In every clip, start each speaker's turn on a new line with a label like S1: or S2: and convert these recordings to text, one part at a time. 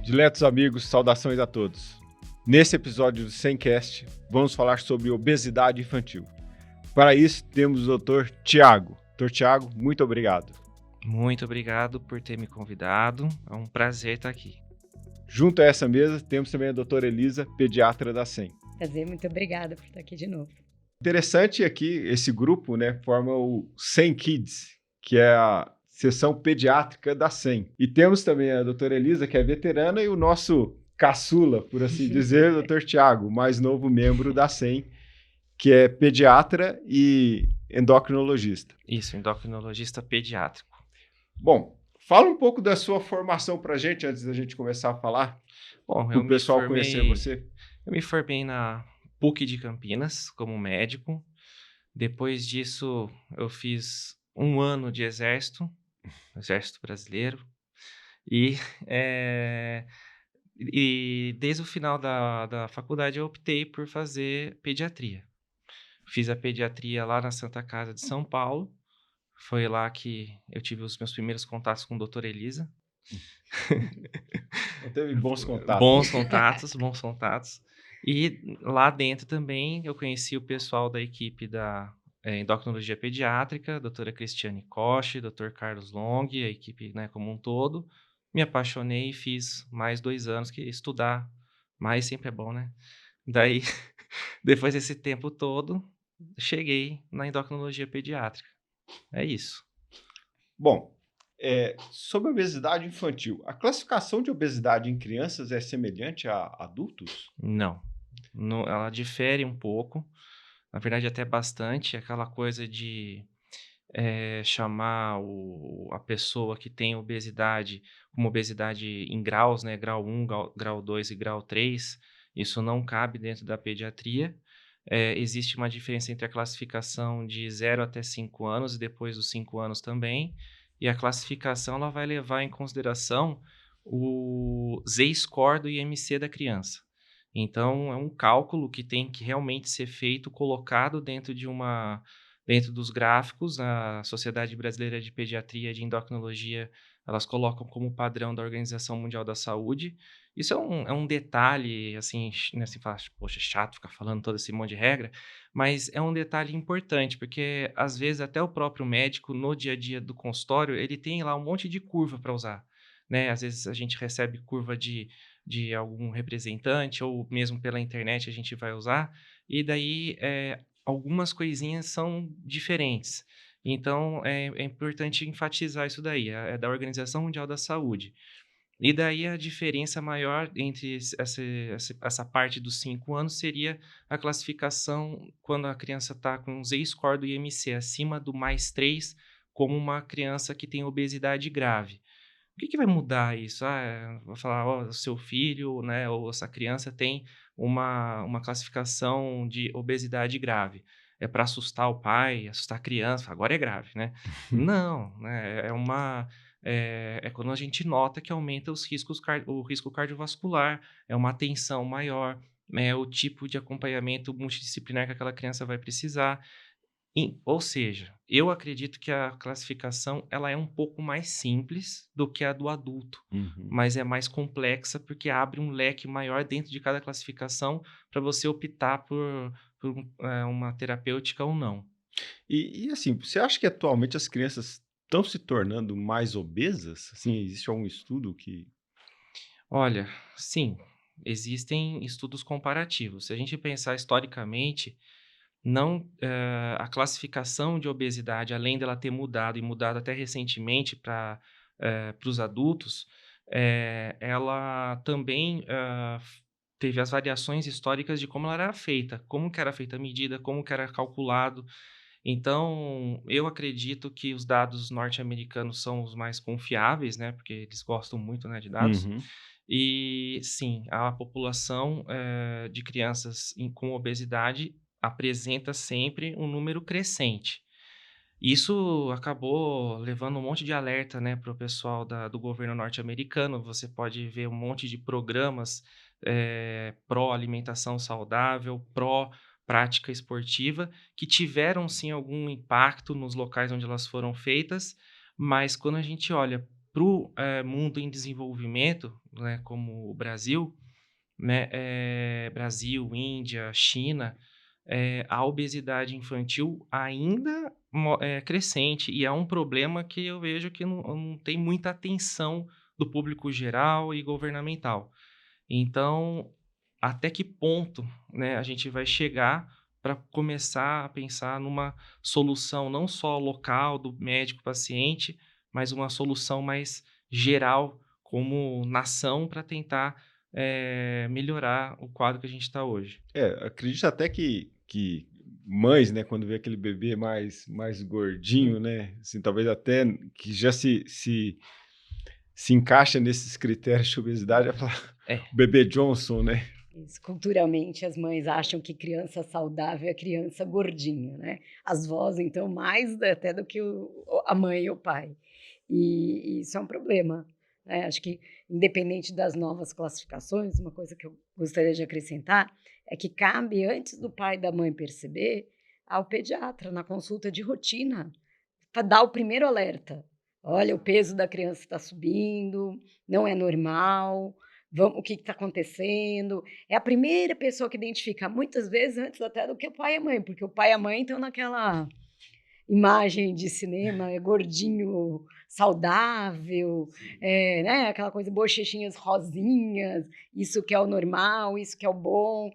S1: Diletos amigos, saudações a todos. Nesse episódio do Semcast, vamos falar sobre obesidade infantil. Para isso, temos o Dr. Tiago. Dr. Tiago, muito obrigado.
S2: Muito obrigado por ter me convidado. É um prazer estar aqui.
S1: Junto a essa mesa, temos também a doutora Elisa, pediatra da SEM.
S3: Prazer, muito obrigada por estar aqui de novo.
S1: Interessante aqui, esse grupo, forma o SEM Kids, que é a seção pediátrica da SEM. E temos também a doutora Elisa, que é veterana, e o nosso caçula, por assim dizer, o Dr. Tiago, mais novo membro da SEM, que é pediatra e endocrinologista.
S2: Isso, endocrinologista pediátrico.
S1: Bom, fala um pouco da sua formação para a gente, antes da gente começar a falar, para o pessoal conhecer você.
S2: Eu me formei na PUC de Campinas como médico. Depois disso, eu fiz 1 ano de exército brasileiro. E desde o final da faculdade eu optei por fazer pediatria. Fiz a pediatria lá na Santa Casa de São Paulo. Foi lá que eu tive os meus primeiros contatos com a doutora Elisa.
S1: Teve bons contatos.
S2: Bons contatos. E lá dentro também eu conheci o pessoal da equipe da endocrinologia pediátrica, a doutora Cristiane Koch, doutor Carlos Long, a equipe como um todo. Me apaixonei e fiz mais 2 anos, que estudar mais sempre é bom, né? Daí, depois desse tempo todo, cheguei na endocrinologia pediátrica. É isso.
S1: Bom, sobre a obesidade infantil, a classificação de obesidade em crianças é semelhante a adultos?
S2: Não, ela difere um pouco, na verdade até bastante, aquela coisa de chamar a pessoa que tem obesidade como obesidade em graus, né, grau 1, grau 2 e grau 3, isso não cabe dentro da pediatria. Existe uma diferença entre a classificação de 0 até 5 anos e depois dos 5 anos também, e a classificação ela vai levar em consideração o Z-score do IMC da criança. Então, é um cálculo que tem que realmente ser feito, colocado dentro dos gráficos. A Sociedade Brasileira de Pediatria e de Endocrinologia, elas colocam como padrão da Organização Mundial da Saúde. Isso é um detalhe, assim, né, assim, fala, poxa, chato ficar falando todo esse monte de regra, mas é um detalhe importante, porque às vezes até o próprio médico, no dia a dia do consultório, ele tem lá um monte de curva para usar, né? Às vezes a gente recebe curva de algum representante, ou mesmo pela internet a gente vai usar, e daí algumas coisinhas são diferentes. Então, é importante enfatizar isso daí, é da Organização Mundial da Saúde. E daí a diferença maior entre essa parte dos 5 anos seria a classificação quando a criança está com um Z-score do IMC acima do +3, como uma criança que tem obesidade grave. O que vai mudar isso? Vou falar, ó, o seu filho, né, ou essa criança tem uma classificação de obesidade grave. É para assustar o pai, assustar a criança, agora é grave, né? Não, né? É quando a gente nota que aumenta o risco cardiovascular, é uma atenção maior, é o tipo de acompanhamento multidisciplinar que aquela criança vai precisar. Ou seja, eu acredito que a classificação ela é um pouco mais simples do que a do adulto, mas é mais complexa porque abre um leque maior dentro de cada classificação para você optar por uma terapêutica ou não.
S1: E assim, você acha que atualmente as crianças estão se tornando mais obesas? Assim, existe algum estudo que...
S2: Olha, sim, existem estudos comparativos. Se a gente pensar historicamente, não, a classificação de obesidade, além dela ter mudado e mudado até recentemente para os adultos, ela também teve as variações históricas de como ela era feita, como que era feita a medida, como que era calculado. Então, eu acredito que os dados norte-americanos são os mais confiáveis, né, porque eles gostam muito, né, de dados. E sim, a população de crianças com obesidade apresenta sempre um número crescente. Isso acabou levando um monte de alerta, né, para o pessoal do governo norte-americano. Você pode ver um monte de programas pró-alimentação saudável, pró-prática esportiva, que tiveram sim algum impacto nos locais onde elas foram feitas, mas quando a gente olha para o mundo em desenvolvimento, né, como o Brasil, né, Brasil, Índia, China, a obesidade infantil ainda é crescente e é um problema que eu vejo que não tem muita atenção do público geral e governamental. Então, até que ponto, né, a gente vai chegar para começar a pensar numa solução não só local do médico-paciente, mas uma solução mais geral como nação para tentar melhorar o quadro que a gente está hoje.
S1: Acredito até que mães, né, quando vê aquele bebê mais gordinho, né, assim, talvez até que já se encaixa nesses critérios de obesidade, vai falar
S2: É,
S1: o bebê Johnson, né?
S3: Isso, culturalmente, as mães acham que criança saudável é criança gordinha, né? As vós, então, mais até do que a mãe e o pai. E isso é um problema, né? Acho que, independente das novas classificações, uma coisa que eu gostaria de acrescentar é que cabe, antes do pai e da mãe perceber, ao pediatra, na consulta de rotina, para dar o primeiro alerta. Olha, o peso da criança está subindo, não é normal, o que está acontecendo? É a primeira pessoa que identifica, muitas vezes antes até do que o pai e a mãe, porque o pai e a mãe estão naquela imagem de cinema, gordinho, saudável, né? Aquela coisa, bochechinhas rosinhas, isso que é o normal, isso que é o bom,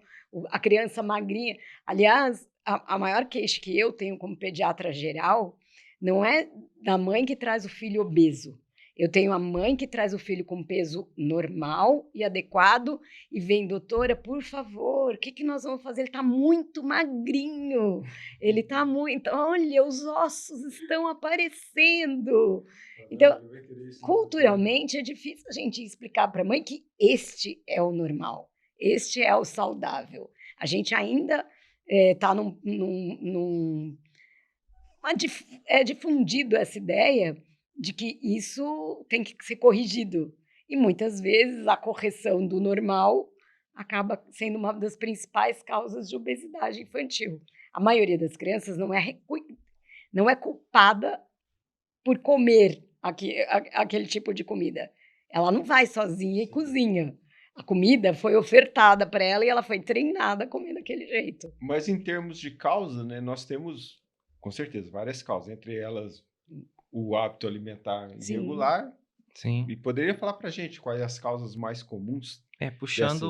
S3: a criança magrinha. Aliás, a maior queixa que eu tenho como pediatra geral não é da mãe que traz o filho obeso. Eu tenho a mãe que traz o filho com peso normal e adequado e vem, doutora, por favor, o que nós vamos fazer? Ele está muito magrinho, ele está muito... Olha, os ossos estão aparecendo. Então, culturalmente, é difícil a gente explicar para a mãe que este é o normal, este é o saudável. A gente ainda está é difundido essa ideia de que isso tem que ser corrigido. E muitas vezes a correção do normal acaba sendo uma das principais causas de obesidade infantil. A maioria das crianças não é culpada por comer aquele tipo de comida. Ela não vai sozinha e cozinha. A comida foi ofertada para ela e ela foi treinada a comer daquele jeito.
S1: Mas em termos de causa, né, nós temos, com certeza, várias causas, entre elas o hábito alimentar irregular.
S2: sim.
S1: E poderia falar para a gente quais as causas mais comuns dessas?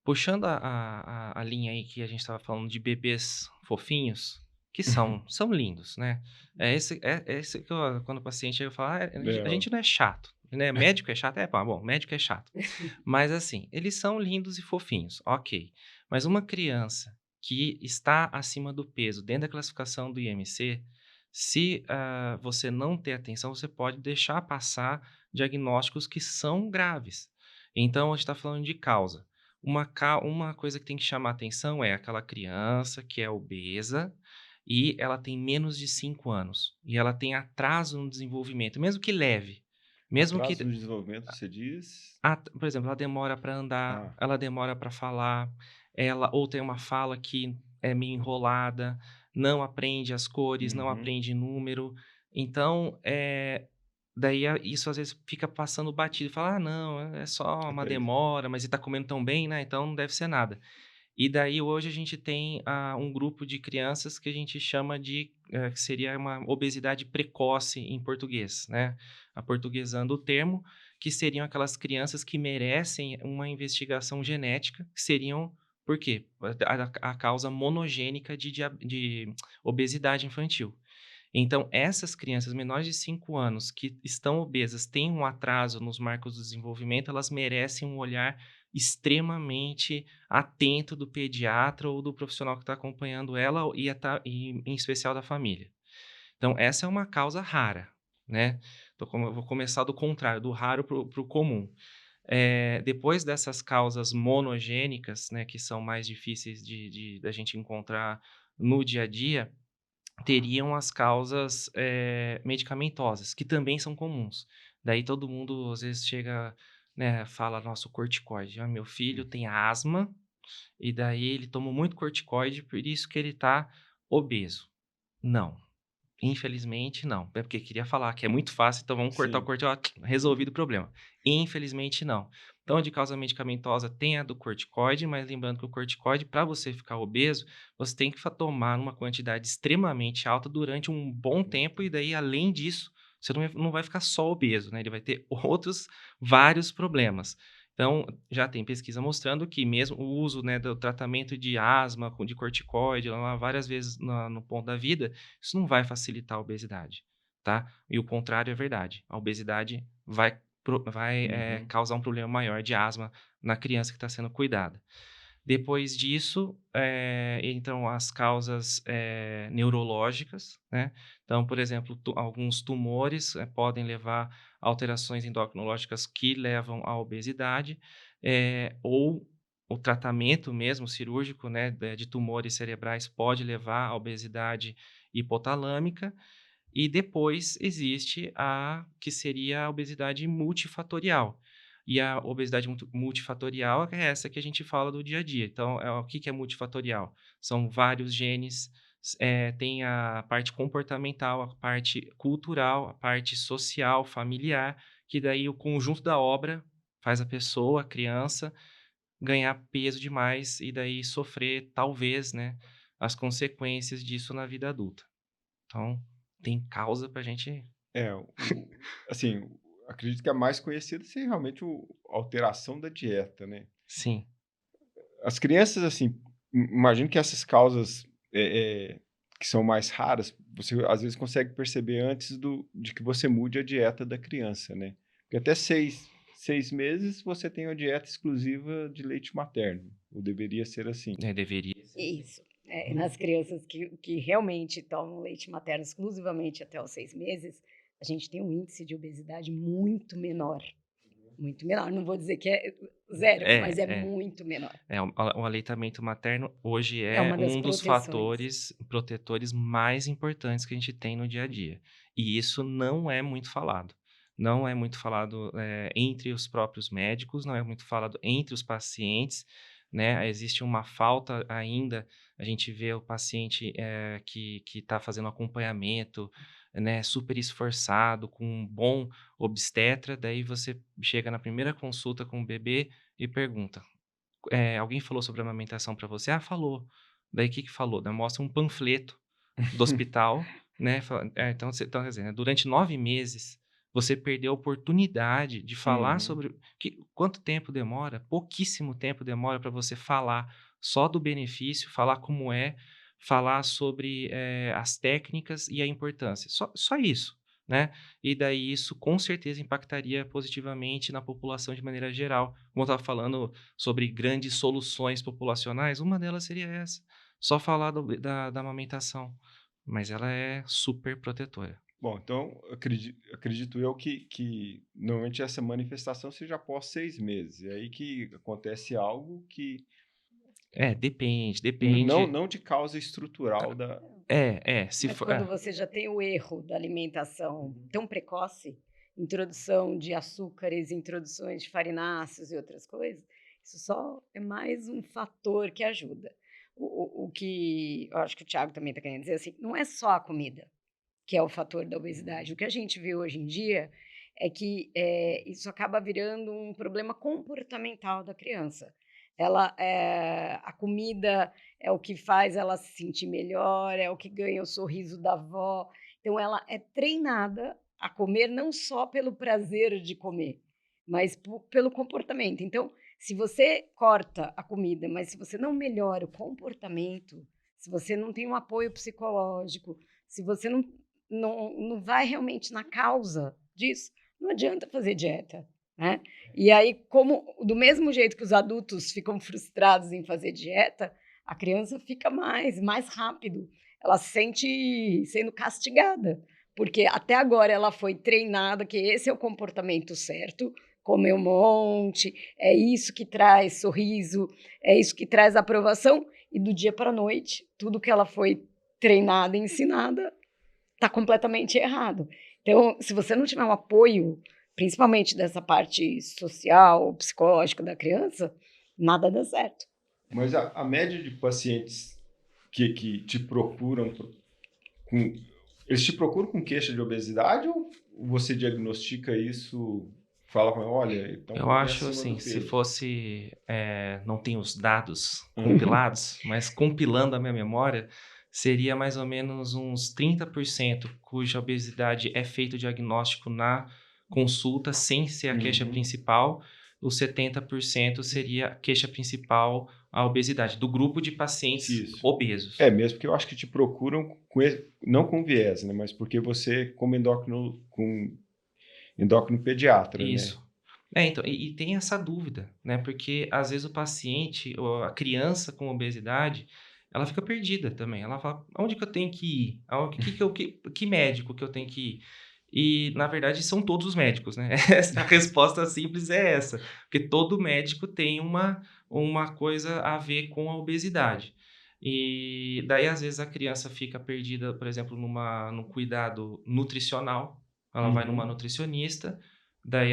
S2: Puxando a linha aí que a gente estava falando de bebês fofinhos, que são lindos, né? É esse que quando o paciente chega e fala, a gente não é chato, né? Médico é chato? Bom, médico é chato. Mas assim, eles são lindos e fofinhos, ok. Mas uma criança que está acima do peso, dentro da classificação do IMC, se você não ter atenção, você pode deixar passar diagnósticos que são graves. Então, a gente está falando de causa. Uma coisa que tem que chamar atenção é aquela criança que é obesa e ela tem menos de 5 anos. E ela tem atraso no desenvolvimento, mesmo que leve. Mesmo
S1: Atraso
S2: que,
S1: no desenvolvimento, você diz?
S2: por exemplo, ela demora para andar, ela demora para falar, ou tem uma fala que é meio enrolada, não aprende as cores, não aprende número. Então, daí isso às vezes fica passando batido, fala: "Ah, não, é só uma demora, mas ele está comendo tão bem, né, então não deve ser nada". E daí hoje a gente tem, um grupo de crianças que a gente chama de, que seria uma obesidade precoce em português, né, aportuguesando o termo, que seriam aquelas crianças que merecem uma investigação genética, que seriam por quê? A causa monogênica de obesidade infantil. Então, essas crianças menores de 5 anos que estão obesas, têm um atraso nos marcos do desenvolvimento, elas merecem um olhar extremamente atento do pediatra ou do profissional que está acompanhando ela e em especial da família. Então, essa é uma causa rara, né? Eu vou começar do contrário, do raro para o comum. Depois dessas causas monogênicas, né, que são mais difíceis da gente encontrar no dia a dia, teriam as causas, medicamentosas, que também são comuns. Daí todo mundo às vezes chega, né, fala: "Nossa, o corticoide. Ah, meu filho tem asma, e daí ele toma muito corticoide, por isso que ele tá obeso". Não. Infelizmente, não. É porque queria falar que é muito fácil, então vamos cortar o
S1: Sim.
S2: corticoide, resolvido o problema. Infelizmente, não. Então, de causa medicamentosa, tem a do corticoide, mas lembrando que o corticoide, para você ficar obeso, você tem que tomar numa quantidade extremamente alta durante um bom tempo, e daí, além disso, você não vai ficar só obeso, né? Ele vai ter outros vários problemas. Então, já tem pesquisa mostrando que mesmo o uso, né, do tratamento de asma, de corticoide, lá, várias vezes no ponto da vida, isso não vai facilitar a obesidade, tá? E o contrário é verdade. A obesidade vai
S1: Uhum.
S2: causar um problema maior de asma na criança que está sendo cuidada. Depois disso, entram as causas neurológicas, né? Então, por exemplo, alguns tumores podem levar a alterações endocrinológicas que levam à obesidade, ou o tratamento mesmo cirúrgico, né, de tumores cerebrais pode levar à obesidade hipotalâmica. E depois existe a que seria a obesidade multifatorial. E a obesidade multifatorial é essa que a gente fala do dia a dia. Então, o que que é multifatorial? São vários genes, tem a parte comportamental, a parte cultural, a parte social, familiar, que daí o conjunto da obra faz a pessoa, a criança, ganhar peso demais e daí sofrer, talvez, né, as consequências disso na vida adulta. Então, tem causa pra gente.
S1: É, assim, acredito que a mais conhecida seja realmente a alteração da dieta, né?
S2: Sim.
S1: As crianças, assim, imagino que essas causas que são mais raras, você às vezes consegue perceber antes de que você mude a dieta da criança, né? Porque até 6 meses você tem uma dieta exclusiva de leite materno, ou deveria ser assim.
S2: Deveria ser assim.
S3: Isso. Nas crianças que realmente tomam leite materno exclusivamente até os 6 meses, a gente tem um índice de obesidade muito menor. Muito menor. Não vou dizer que é zero, mas é
S2: É,
S3: muito menor.
S2: o aleitamento materno hoje
S3: É
S2: é
S3: uma das
S2: um dos
S3: proteções.
S2: fatores protetores mais importantes que a gente tem no dia a dia. E isso não é muito falado. Não é muito falado, entre os próprios médicos, não é muito falado entre os pacientes, né. Existe uma falta ainda, a gente vê o paciente, que está fazendo acompanhamento, né, super esforçado, com um bom obstetra, daí você chega na primeira consulta com o bebê e pergunta: alguém falou sobre amamentação para você? "Ah, falou". Daí o que que falou? Daí mostra um panfleto do hospital, né, então então quer dizer, né, durante 9 meses, você perdeu a oportunidade de falar
S1: Uhum.
S2: sobre quanto tempo demora? Pouquíssimo tempo demora para você falar só do benefício, falar como é, falar sobre, as técnicas e a importância. Só isso, né. E daí isso com certeza impactaria positivamente na população de maneira geral. Como eu estava falando sobre grandes soluções populacionais, uma delas seria essa, só falar da amamentação, mas ela é super protetora.
S1: Bom, então acredito eu que normalmente essa manifestação seja após 6 meses. É aí que acontece algo que
S2: Depende.
S1: não de causa estrutural da.
S2: Se
S3: Mas
S2: for
S3: quando você já tem o erro da alimentação tão precoce, introdução de açúcares, introduções de farináceos e outras coisas, isso só é mais um fator que ajuda. O que eu acho que o Thiago também está querendo dizer assim, não é só a comida que é o fator da obesidade. O que a gente vê hoje em dia é que isso acaba virando um problema comportamental da criança. A comida é o que faz ela se sentir melhor, é o que ganha o sorriso da avó. Então, ela é treinada a comer não só pelo prazer de comer, mas pelo comportamento. Então, se você corta a comida, mas se você não melhora o comportamento, se você não tem um apoio psicológico, se você não vai realmente na causa disso, não adianta fazer dieta, né. E aí, como do mesmo jeito que os adultos ficam frustrados em fazer dieta, a criança fica mais rápido, ela se sente sendo castigada, porque até agora ela foi treinada que esse é o comportamento certo, comer um monte, é isso que traz sorriso, é isso que traz aprovação, e do dia para a noite, tudo que ela foi treinada e ensinada está completamente errado. Então, se você não tiver um apoio, principalmente dessa parte social, psicológica da criança, nada dá certo.
S1: Mas a média de pacientes que te procuram com Eles te procuram com queixa de obesidade ou você diagnostica isso, fala com ele, olha, então
S2: Eu
S1: é
S2: acho
S1: acima do
S2: assim, se
S1: peso?
S2: fosse, não tem os dados
S1: Uhum.
S2: compilados, mas compilando a minha memória, seria mais ou menos uns 30% cuja obesidade é feito o diagnóstico na consulta, sem ser a queixa
S1: Uhum.
S2: principal. Os 70% seria a queixa principal, a obesidade, do grupo de pacientes
S1: Isso.
S2: obesos.
S1: É mesmo, porque eu acho que te procuram não com viés, né? Mas porque você, como endócrino pediatra, né?
S2: Isso. Então, e tem essa dúvida, né, porque às vezes o paciente ou a criança com obesidade, ela fica perdida também, ela fala: "Aonde que eu tenho que ir? Aonde que médico que eu tenho que ir?". E, na verdade, são todos os médicos, né, essa a resposta simples é essa, porque todo médico tem uma coisa a ver com a obesidade. E daí, às vezes, a criança fica perdida, por exemplo, num cuidado nutricional, ela vai numa
S1: Uhum.
S2: nutricionista. Daí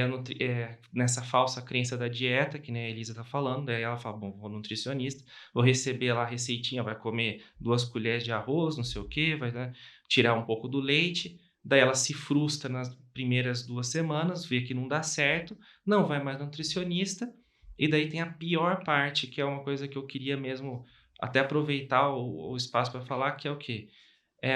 S2: nessa falsa crença da dieta, que nem a Elisa tá falando, daí ela fala: "Bom, vou no nutricionista, vou receber lá a receitinha, vai comer 2 colheres de arroz, não sei o quê, vai, né, tirar um pouco do leite". Daí ela se frustra nas primeiras 2 semanas, vê que não dá certo, não vai mais no nutricionista, e daí tem a pior parte, que é uma coisa que eu queria mesmo até aproveitar o espaço para falar, que é o quê? É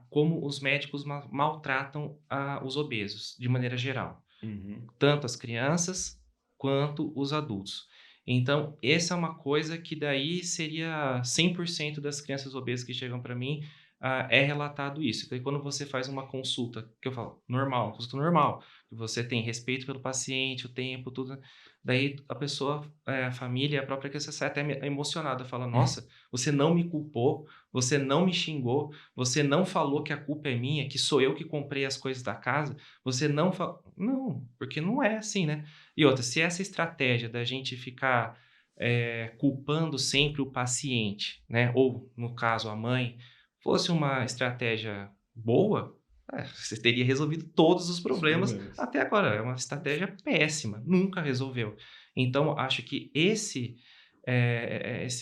S2: como os médicos maltratam os obesos, de maneira geral.
S1: Uhum.
S2: Tanto as crianças quanto os adultos. Então, essa é uma coisa que daí seria 100% das crianças obesas que chegam para mim, é relatado isso. Daí quando você faz uma consulta, que eu falo, normal, uma consulta normal, que você tem respeito pelo paciente, o tempo, tudo, daí a pessoa, a família, a própria criança sai até emocionada, fala: "Nossa, você não me culpou, você não me xingou, você não falou que a culpa é minha, que sou eu que comprei as coisas da casa, você não fa". Não, porque não é assim, né. E outra, se essa estratégia da gente ficar, culpando sempre o paciente, né, ou no caso a mãe, fosse uma estratégia boa, você teria resolvido todos os
S1: Os
S2: problemas
S1: problemas.
S2: até agora. É uma estratégia péssima, nunca resolveu. Então acho que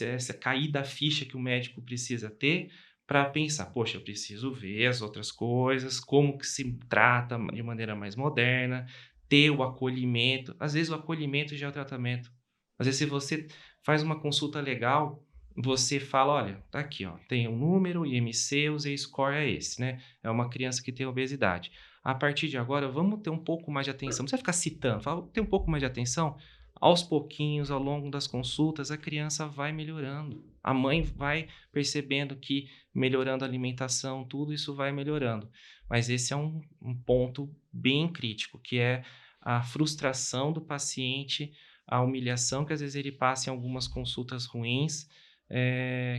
S2: essa cair da ficha que o médico precisa ter para pensar: "Poxa, eu preciso ver as outras coisas, como que se trata de maneira mais moderna, ter o acolhimento". Às vezes o acolhimento já é o tratamento. Às vezes se você faz uma consulta legal, você fala: "Olha, tá aqui, ó, tem um número, IMC, o Z-score é esse, né, é uma criança que tem obesidade. A partir de agora vamos ter um pouco mais de atenção". Não precisa ficar citando, fala: "Tem um pouco mais de atenção". Aos pouquinhos, ao longo das consultas, a criança vai melhorando. A mãe vai percebendo que melhorando a alimentação, tudo isso vai melhorando. Mas esse é um ponto bem crítico, que é a frustração do paciente, a humilhação que às vezes ele passa em algumas consultas ruins,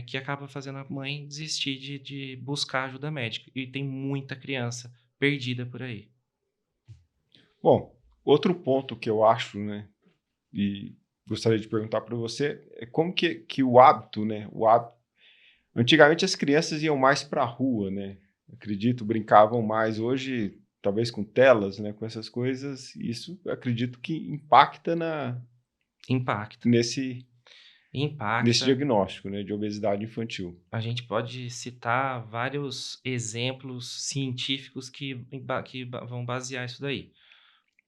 S2: que acaba fazendo a mãe desistir de buscar ajuda médica. E tem muita criança perdida por aí.
S1: Bom, outro ponto que eu acho, né, e gostaria de perguntar para você é como que o hábito, né, antigamente as crianças iam mais para a rua, né, acredito, brincavam mais. Hoje, talvez com telas, né, com essas coisas, isso acredito que impacta
S2: Impacta.
S1: nesse
S2: Impacta.
S1: diagnóstico, né, de obesidade infantil.
S2: A gente pode citar vários exemplos científicos que vão basear isso daí.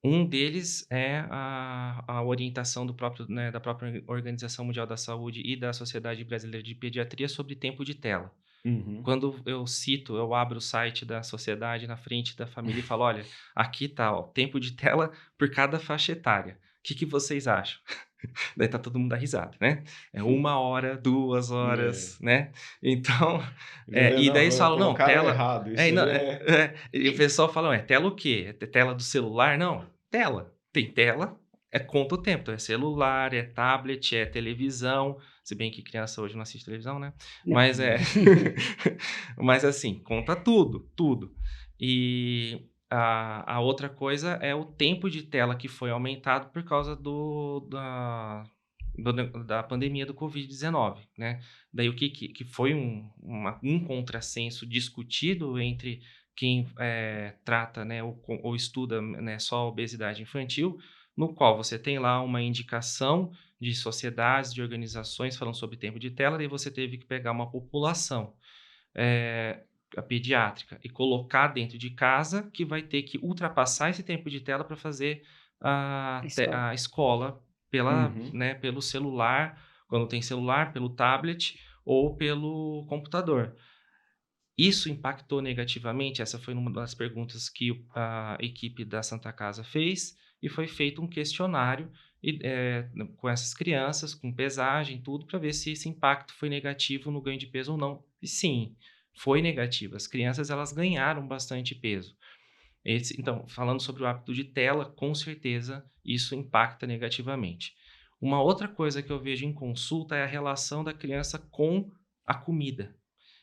S2: Um deles é a orientação do próprio, né, da própria Organização Mundial da Saúde e da Sociedade Brasileira de Pediatria sobre tempo de tela.
S1: Uhum.
S2: Quando eu abro o site da sociedade na frente da família e falo: "Olha, aqui tá, ó, tempo de tela por cada faixa etária. O que que vocês acham?". Daí tá todo mundo dá risada, né. É 1 hora, 2
S1: É.
S2: horas, né. Então,
S1: Jogando
S2: e
S1: na
S2: daí eles
S1: roda,
S2: falam: "Não,
S1: colocaram
S2: tela".
S1: errado,
S2: É, e
S1: isso
S2: não,
S1: aí é
S2: e o pessoal fala: "Ué, tela o quê? É tela do celular?". Não, tela. Tem tela, conta o tempo, então é celular, é tablet, é televisão, se bem que criança hoje não assiste televisão, né.
S3: Não.
S2: Mas mas assim, conta tudo, tudo. E a outra coisa é o tempo de tela que foi aumentado por causa da pandemia do Covid-19, né. Daí o que foi um contrassenso discutido entre quem, trata, né, ou estuda, né, só a obesidade infantil, no qual você tem lá uma indicação de sociedades, de organizações falando sobre tempo de tela, daí você teve que pegar uma população. a pediátrica, e colocar dentro de casa, que vai ter que ultrapassar esse tempo de tela para fazer
S3: Escola.
S2: a escola
S1: Uhum.
S2: né, pelo celular, quando tem celular, pelo tablet ou pelo computador. Isso impactou negativamente? Essa foi uma das perguntas que a equipe da Santa Casa fez, e foi feito um questionário com essas crianças, com pesagem, tudo, para ver se esse impacto foi negativo no ganho de peso ou não. E sim, foi negativo. As crianças, elas ganharam bastante peso. Então, falando sobre o hábito de tela, com certeza isso impacta negativamente. Uma outra coisa que eu vejo em consulta é a relação da criança com a comida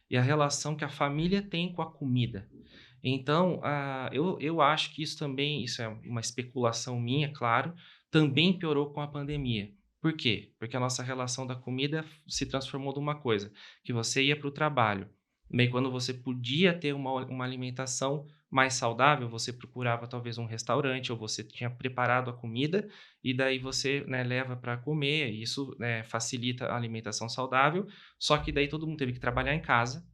S2: e a relação que a família tem com a comida. Então, eu acho que isso também, isso é uma especulação minha, claro, também piorou com a pandemia. Por quê? Porque a nossa relação da comida se transformou de uma coisa, que você ia para o trabalho, meio quando você podia ter uma alimentação mais saudável, você procurava talvez um restaurante, ou você tinha preparado a comida, e daí você, né, leva para comer, e isso, né, facilita a alimentação saudável, só que daí todo mundo teve que trabalhar em casa.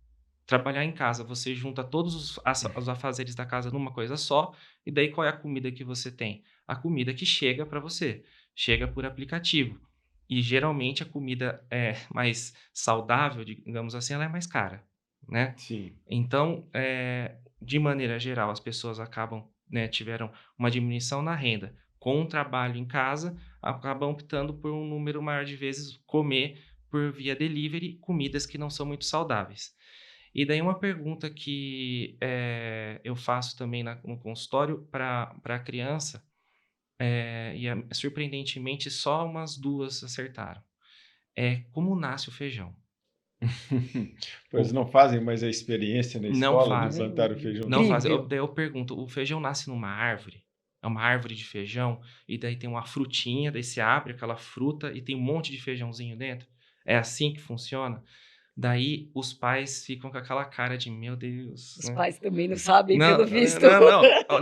S2: Trabalhar em casa, você junta todos os afazeres da casa numa coisa só, e daí qual é a comida que você tem? A comida que chega para você, chega por aplicativo. E geralmente a comida mais saudável, digamos assim, ela é mais cara, né?
S1: Sim.
S2: Então, de maneira geral, as pessoas acabam, né, tiveram uma diminuição na renda. Com o trabalho em casa, acabam optando por um número maior de vezes comer por via delivery comidas que não são muito saudáveis. E daí uma pergunta que eu faço também no consultório para a criança, surpreendentemente só umas 2 acertaram. Como nasce o feijão?
S1: Pois não fazem mais a experiência na
S2: Não
S1: escola de
S2: fazem.
S1: plantar o
S2: Não
S1: feijãozinho?
S2: fazem.
S3: Incrível.
S2: Daí eu pergunto: o feijão nasce numa árvore? É uma árvore de feijão? E daí tem uma frutinha, daí você abre aquela fruta e tem um monte de feijãozinho dentro? É assim que funciona? Daí os pais ficam com aquela cara de: "Meu Deus",
S3: Os
S2: né.
S3: pais também não sabem,
S2: Não,
S3: pelo visto.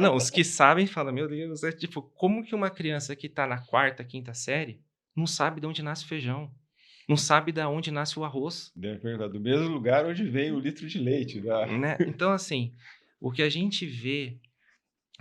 S2: não, os que sabem falam: "Meu Deus", é tipo, como que uma criança que tá na quarta, quinta série não sabe de onde nasce o feijão? Não sabe da onde nasce o arroz?
S1: Deve perguntar, do mesmo lugar onde vem o litro de leite, da
S2: Né? Então, assim, o que a gente vê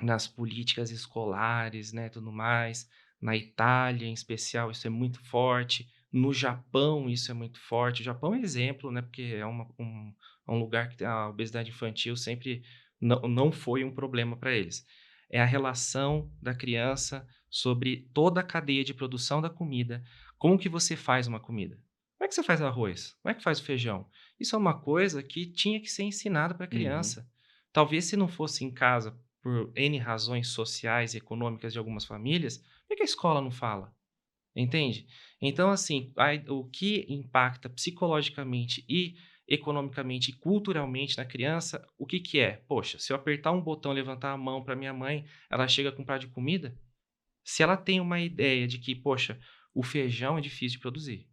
S2: nas políticas escolares, né, tudo mais, na Itália, em especial, isso é muito forte. No Japão, isso é muito forte. O Japão é exemplo, né, porque é um lugar que a obesidade infantil sempre não foi um problema para eles. É a relação da criança sobre toda a cadeia de produção da comida. Como que você faz uma comida? Como é que você faz arroz? Como é que faz o feijão? Isso é uma coisa que tinha que ser ensinada para a
S1: Uhum.
S2: criança. Talvez se não fosse em casa, por N razões sociais e econômicas de algumas famílias, por que a escola não fala? Entende? Então, assim, o que impacta psicologicamente e economicamente e culturalmente na criança, o que que é? Poxa, se eu apertar um botão, levantar a mão para minha mãe, ela chega com um prato de comida? Se ela tem uma ideia de que, poxa, o feijão é difícil de produzir,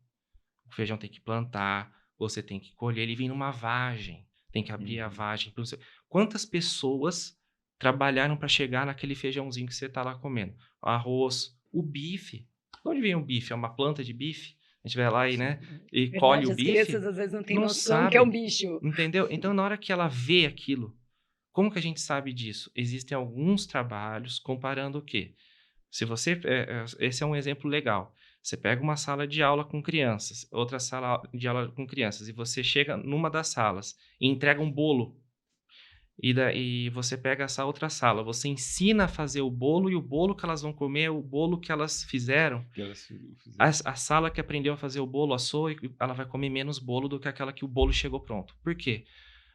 S2: o feijão tem que plantar, você tem que colher, ele vem numa vagem, tem que abrir a
S1: Uhum.
S2: vagem. Quantas pessoas trabalharam para chegar naquele feijãozinho que você está lá comendo? O arroz, o bife. De onde vem o bife? É uma planta de bife? A gente vai lá e, né, e colhe
S3: Verdade,
S2: o
S3: as crianças
S2: bife?
S3: às vezes não têm
S2: Não
S3: noção que é um
S2: sabe,
S3: bicho.
S2: entendeu? Então, na hora que ela vê aquilo, como que a gente sabe disso? Existem alguns trabalhos comparando o quê? Se você, esse é um exemplo legal. Você pega uma sala de aula com crianças, outra sala de aula com crianças, e você chega numa das salas e entrega um bolo, e daí você pega essa outra sala, você ensina a fazer o bolo, e o bolo que elas vão comer é o bolo que elas fizeram.
S1: Que elas
S2: A,
S1: fizeram.
S2: a sala que aprendeu a fazer o bolo assou, e ela vai comer menos bolo do que aquela que o bolo chegou pronto. Por quê?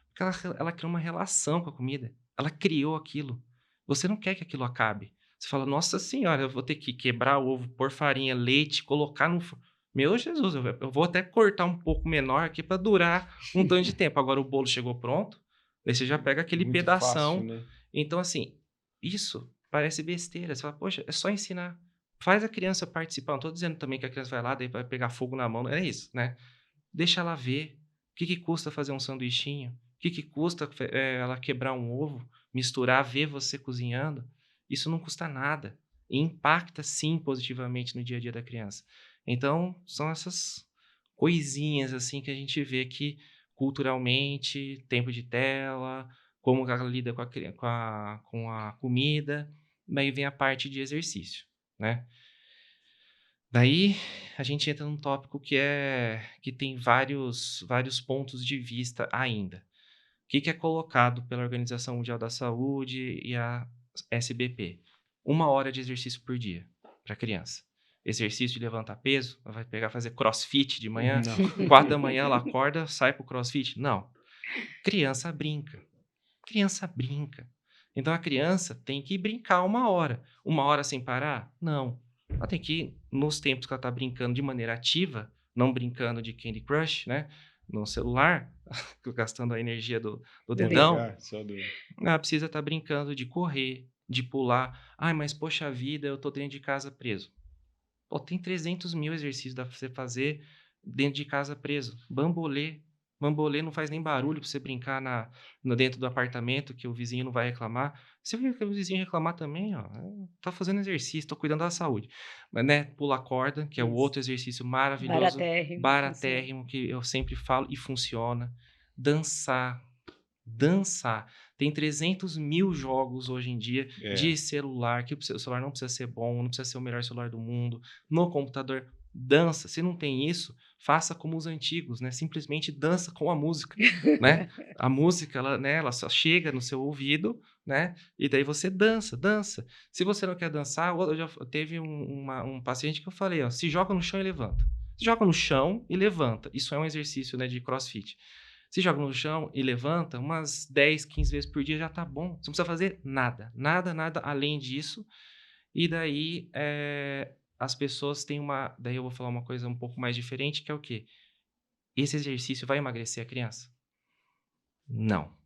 S2: Porque ela criou uma relação com a comida. Ela criou aquilo. Você não quer que aquilo acabe. Você fala: "Nossa senhora, eu vou ter que quebrar o ovo, pôr farinha, leite, colocar no fo meu Jesus, eu vou até cortar um pouco menor aqui para durar um tanto de tempo. Agora o bolo chegou pronto, daí você já pega aquele
S1: Muito fácil,
S2: pedação".
S1: né?
S2: Então, assim, isso parece besteira. Você fala: "Poxa, é só ensinar". Faz a criança participar. Não tô dizendo também que a criança vai lá, daí vai pegar fogo na mão, não é isso, né. Deixa ela ver. O que que custa fazer um sanduichinho? O que que custa ela quebrar um ovo, misturar, ver você cozinhando? Isso não custa nada e impacta sim positivamente no dia a dia da criança. Então, são essas coisinhas assim que a gente vê que culturalmente, tempo de tela, como ela lida com a comida. Daí vem a parte de exercício, né? Daí a gente entra num tópico que tem vários pontos de vista ainda. O que é colocado pela Organização Mundial da Saúde e a SBP? 1 hora de exercício por dia para criança. Exercício de levantar peso, ela vai pegar fazer crossfit de manhã,
S1: Não.
S2: 4 da manhã ela acorda, sai pro crossfit. Não. Criança brinca. Criança brinca. Então a criança tem que brincar 1 hora. 1 hora sem parar? Não. Ela tem que, nos tempos que ela está brincando de maneira ativa, não brincando de Candy Crush, né? No celular, gastando a energia do
S3: Do
S2: dedão,
S1: Ah, só do...
S2: ela precisa estar brincando de correr, de pular. Ai, mas poxa vida, eu tô dentro de casa preso. Pô, tem 300 mil exercícios pra você fazer dentro de casa preso. Bambolê. Bambolê não faz nem barulho pra você brincar dentro do apartamento, que o vizinho não vai reclamar. Se o vizinho reclamar também, ó, tá fazendo exercício, tô cuidando da saúde. Mas, né, pular corda, que é o
S3: Isso.
S2: outro exercício maravilhoso,
S3: Baratérrimo.
S2: baratérrimo, que eu sempre falo e funciona. Dançar. Dançar. Tem 300 mil jogos hoje em dia de celular, que o celular não precisa ser bom, não precisa ser o melhor celular do mundo. No computador, dança. Se não tem isso, faça como os antigos, né? Simplesmente dança com a música, né? A música, ela, né, ela só chega no seu ouvido, né? E daí você dança, dança. Se você não quer dançar, teve um paciente que eu falei, ó, se joga no chão e levanta. Se joga no chão e levanta. Isso é um exercício, né, de CrossFit. Se joga no chão e levanta umas 10, 15 vezes por dia, já tá bom. Você não precisa fazer nada. Nada, nada além disso. E daí, as pessoas têm uma... Daí eu vou falar uma coisa um pouco mais diferente, que é o quê? Esse exercício vai emagrecer a criança? Não.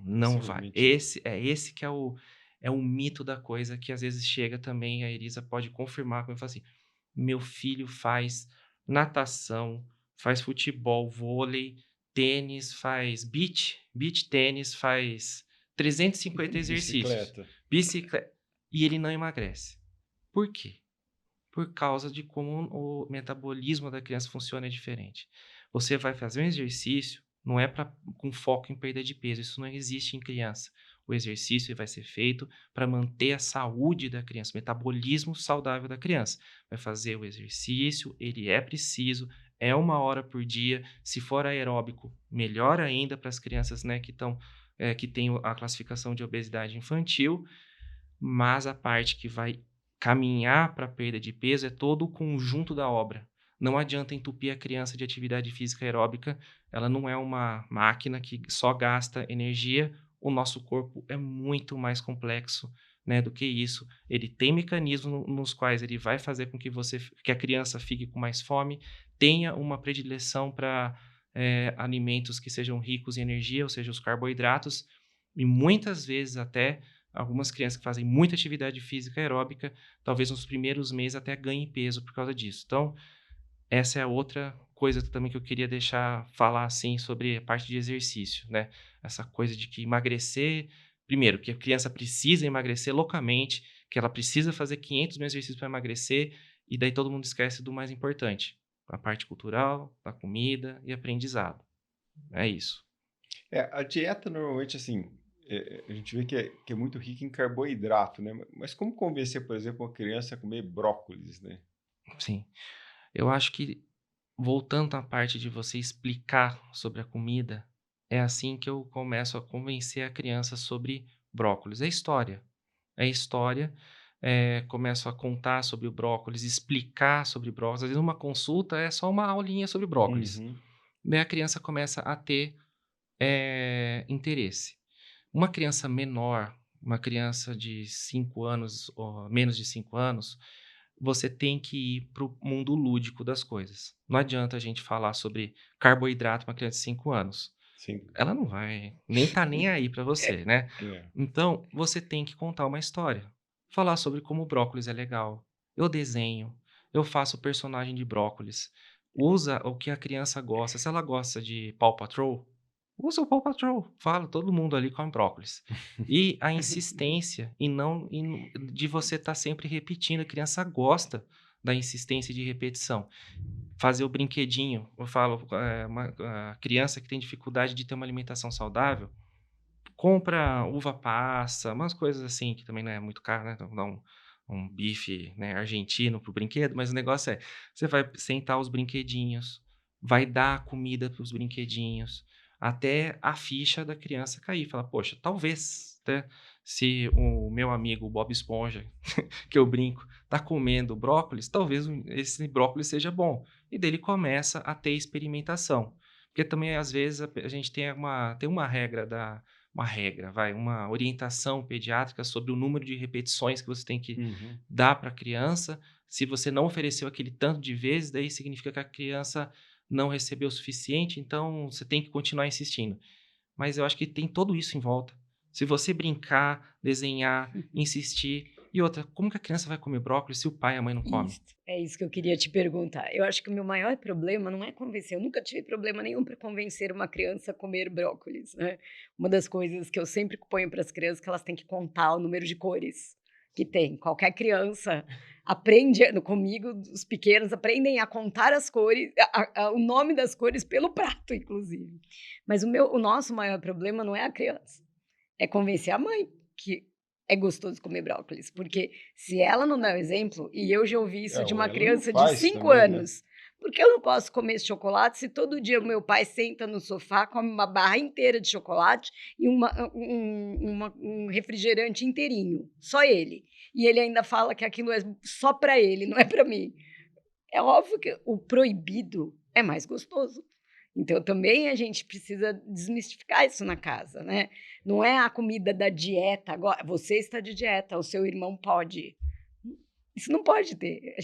S2: Não vai.
S1: possivelmente não.
S2: Esse que é o mito da coisa, que às vezes chega também, a Elisa pode confirmar, quando eu falo assim, meu filho faz natação, faz futebol, vôlei, tênis, faz beach tênis, faz 350 exercícios, bicicleta, e ele não emagrece. Por quê? Por causa de como o metabolismo da criança funciona diferente. Você vai fazer um exercício, não é com foco em perda de peso, isso não existe em criança. O exercício vai ser feito para manter a saúde da criança, o metabolismo saudável da criança. Vai fazer o exercício, ele é preciso, é 1 hora por dia. Se for aeróbico, melhor ainda para as crianças, né, que têm a classificação de obesidade infantil, mas a parte que vai caminhar para a perda de peso é todo o conjunto da obra. Não adianta entupir a criança de atividade física aeróbica, ela não é uma máquina que só gasta energia, o nosso corpo é muito mais complexo, né, do que isso. Ele tem mecanismos nos quais ele vai fazer com que a criança fique com mais fome, tenha uma predileção para alimentos que sejam ricos em energia, ou seja, os carboidratos, e muitas vezes até algumas crianças que fazem muita atividade física aeróbica, talvez nos primeiros meses até ganhem peso por causa disso. Então, essa é a outra coisa também que eu queria falar assim sobre a parte de exercício, né? Essa coisa de que emagrecer, primeiro, que a criança precisa emagrecer loucamente, que ela precisa fazer 500 mil exercícios para emagrecer, e daí todo mundo esquece do mais importante, a parte cultural, da comida e aprendizado. É isso.
S1: A dieta normalmente, assim, a gente vê que é muito rica em carboidrato, né? Mas como convencer, por exemplo, uma criança a comer brócolis, né?
S2: Sim. Eu acho que, voltando à parte de você explicar sobre a comida, é assim que eu começo a convencer a criança sobre brócolis. É história. É história. Começo a contar sobre o brócolis, explicar sobre brócolis. Às vezes uma consulta é só uma aulinha sobre brócolis.
S1: Uhum.
S2: Daí a criança começa a ter interesse. Uma criança menor, uma criança de 5 anos, ou menos de 5 anos, você tem que ir para o mundo lúdico das coisas. Não adianta a gente falar sobre carboidrato para uma criança de 5 anos.
S1: Sim.
S2: Ela não vai, nem tá nem aí para você, né?
S1: É.
S2: Então, você tem que contar uma história. Falar sobre como o brócolis é legal. Eu desenho, eu faço personagem de brócolis. Usa o que a criança gosta. Se ela gosta de Paw Patrol, usa o Paw Patrol. Fala, todo mundo ali come brócolis. E a insistência de você estar sempre repetindo. A criança gosta da insistência de repetição. fazer o brinquedinho. Eu falo, a criança que tem dificuldade de ter uma alimentação saudável, compra uva passa, umas coisas assim, que também não é muito caro, né? Então, dá um bife, né, argentino pro brinquedo, mas o negócio é, você vai sentar os brinquedinhos, vai dar comida para os brinquedinhos, até a ficha da criança cair. Fala, poxa, talvez, né, se o meu amigo Bob Esponja, que eu brinco, tá comendo brócolis, talvez esse brócolis seja bom. E dele começa a ter experimentação. Porque também, às vezes, a gente tem uma regra uma orientação pediátrica sobre o número de repetições que você tem que
S1: Uhum.
S2: dar para a criança. Se você não ofereceu aquele tanto de vezes, daí significa que a criança não recebeu o suficiente, então você tem que continuar insistindo. Mas eu acho que tem tudo isso em volta. Se você brincar, desenhar, insistir. E outra, como que a criança vai comer brócolis se o pai e a mãe não comem?
S3: Isso, é isso que eu queria te perguntar. Eu acho que o meu maior problema não é convencer, eu nunca tive problema nenhum para convencer uma criança a comer brócolis, né. Uma das coisas que eu sempre ponho para as crianças é que elas têm que contar o número de cores que tem. Qualquer criança aprende comigo, os pequenos aprendem a contar as cores, o nome das cores pelo prato, inclusive. Mas o nosso maior problema não é a criança, é convencer a mãe que é gostoso comer brócolis, porque se ela não dá o exemplo, e eu já ouvi isso de
S1: Ou
S3: uma
S1: ela não
S3: criança de
S1: faz
S3: 5
S1: também, né?
S3: anos, por que eu não posso comer esse chocolate se todo dia o meu pai senta no sofá, come uma barra inteira de chocolate e um refrigerante inteirinho, só ele. E ele ainda fala que aquilo é só para ele, não é para mim. É óbvio que o proibido é mais gostoso. Então, também a gente precisa desmistificar isso na casa, né? Não é a comida da dieta, agora você está de dieta, o seu irmão pode. Isso não pode ter.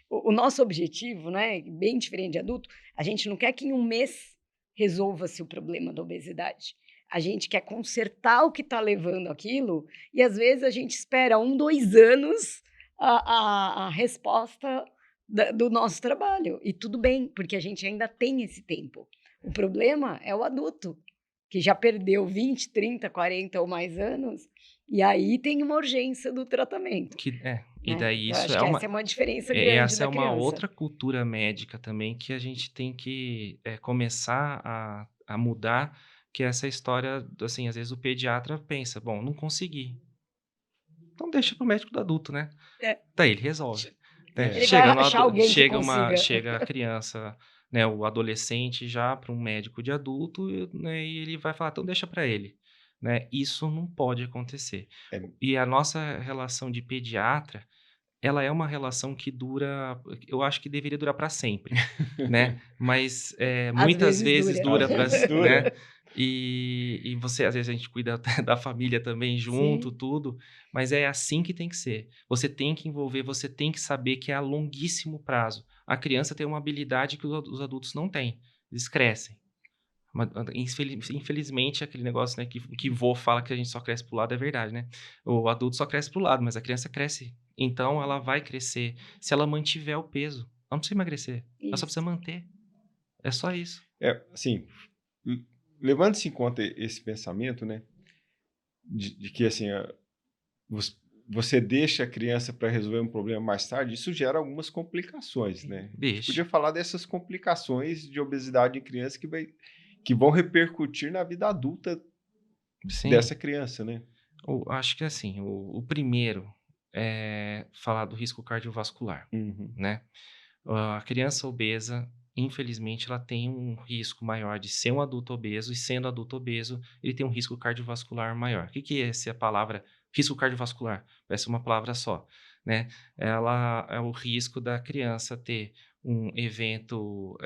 S3: O nosso objetivo, né, bem diferente de adulto, a gente não quer que em um mês resolva-se o problema da obesidade. A gente quer consertar o que está levando aquilo e às vezes a gente espera 1, 2 anos a resposta do nosso trabalho. E tudo bem, porque a gente ainda tem esse tempo. O problema é o adulto, que já perdeu 20, 30, 40 ou mais anos, e aí tem uma urgência do tratamento,
S2: E
S3: né.
S2: daí
S3: Eu
S2: isso
S3: acho
S2: é
S3: que
S2: uma
S3: essa é uma diferença grande
S2: essa é
S3: da
S2: uma
S3: criança.
S2: outra cultura médica também que a gente tem que, começar a mudar, que é essa história, assim, às vezes o pediatra pensa: "Bom, não consegui, então deixa para o médico do adulto, né,
S3: É,
S2: daí ele resolve", né.
S1: É.
S3: ele vai achar alguém que consiga.
S2: Chega a criança, né, o adolescente já para um médico de adulto, né, e ele vai falar: "Então deixa para ele", né. Isso não pode acontecer.
S1: É.
S2: E a nossa relação de pediatra, ela é uma relação que dura, eu acho que deveria durar para sempre, né, mas,
S3: Às
S2: muitas
S3: vezes
S2: vezes
S3: dura.
S2: dura
S1: Às
S2: para,
S1: vezes
S2: né,
S1: dura.
S2: e você às vezes a gente cuida até da família também junto,
S3: Sim,
S2: tudo, mas é assim que tem que ser. Você tem que envolver, você tem que saber que é a longuíssimo prazo. A criança tem uma habilidade que os adultos não têm, eles crescem. Infelizmente, aquele negócio, né, que vô fala que a gente só cresce para o lado é verdade, né. O adulto só cresce para o lado, mas a criança cresce. Então ela vai crescer se ela mantiver o peso. Ela não precisa emagrecer, ela só precisa
S3: isso.
S2: manter. É só isso.
S1: É, assim, levando-se em conta esse pensamento, né, de que assim, você deixa a criança para resolver um problema mais tarde, isso gera algumas complicações,
S3: Sim.
S1: né? A gente
S2: Deixa.
S1: podia falar dessas complicações de obesidade em criança que vão repercutir na vida adulta
S2: Sim.
S1: dessa criança, né?
S2: Acho que assim, o primeiro é falar do risco cardiovascular,
S1: Uhum.
S2: né. A criança obesa, infelizmente, ela tem um risco maior de ser um adulto obeso, e sendo adulto obeso, ele tem um risco cardiovascular maior. O que que é essa palavra risco cardiovascular? Parece uma palavra só, né. Ela é o risco da criança ter um evento,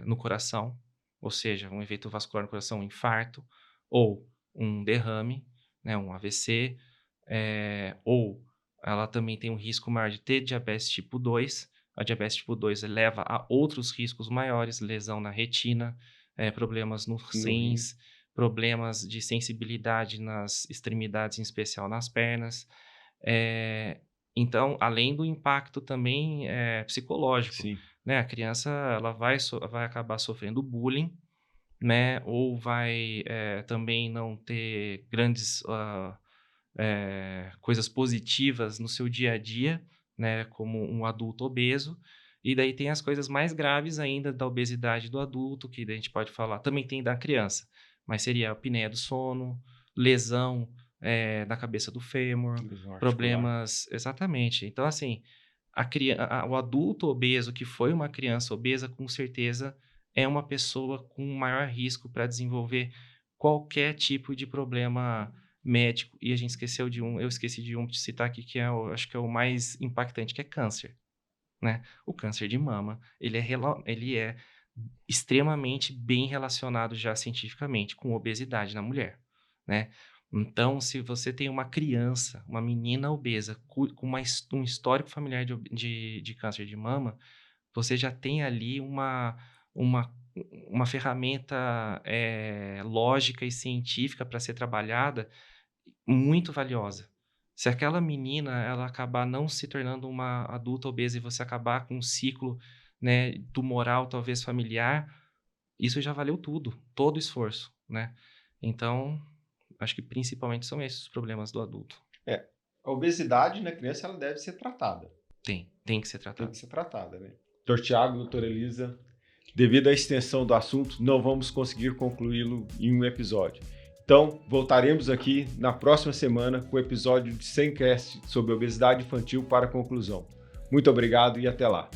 S2: no coração, ou seja, um evento vascular no coração, um infarto, ou um derrame, né, um AVC, ou ela também tem um risco maior de ter diabetes tipo 2. A diabetes tipo 2 leva a outros riscos maiores, lesão na retina, problemas nos
S1: No rim.
S2: rins, problemas de sensibilidade nas extremidades, em especial nas pernas. Eh, então, além do impacto também, psicológico,
S1: Sim.
S2: né, a criança ela vai acabar sofrendo bullying, né, ou vai, também não ter grandes, coisas positivas no seu dia a dia, né, como um adulto obeso, E daí tem as coisas mais graves ainda da obesidade do adulto, que daí a gente pode falar, também tem da criança, mas seria a apneia do sono, lesão na cabeça do fêmur, problemas... Exatamente. Então, assim, o adulto obeso que foi uma criança obesa, com certeza é uma pessoa com maior risco para desenvolver qualquer tipo de problema médico. E a gente esqueceu de um, eu esqueci de citar aqui, que acho que é o mais impactante, que é câncer, né? O câncer de mama, ele é extremamente bem relacionado já cientificamente com obesidade na mulher, né? Então, se você tem uma criança, uma menina obesa, com um histórico familiar de câncer de mama, você já tem ali uma ferramenta lógica e científica para ser trabalhada muito valiosa. Se aquela menina ela acabar não se tornando uma adulta obesa e você acabar com um ciclo, né, tumoral, talvez familiar, isso já valeu tudo, todo o esforço, né? Então, acho que principalmente são esses os problemas do adulto.
S1: A obesidade na criança ela deve ser tratada.
S2: Tem que ser tratada.
S1: Tem que ser tratada, né? Dr. Tiago, doutora Elisa, devido à extensão do assunto, não vamos conseguir concluí-lo em um episódio. Então, voltaremos aqui na próxima semana com o episódio de 100cast sobre obesidade infantil para a conclusão. Muito obrigado e até lá.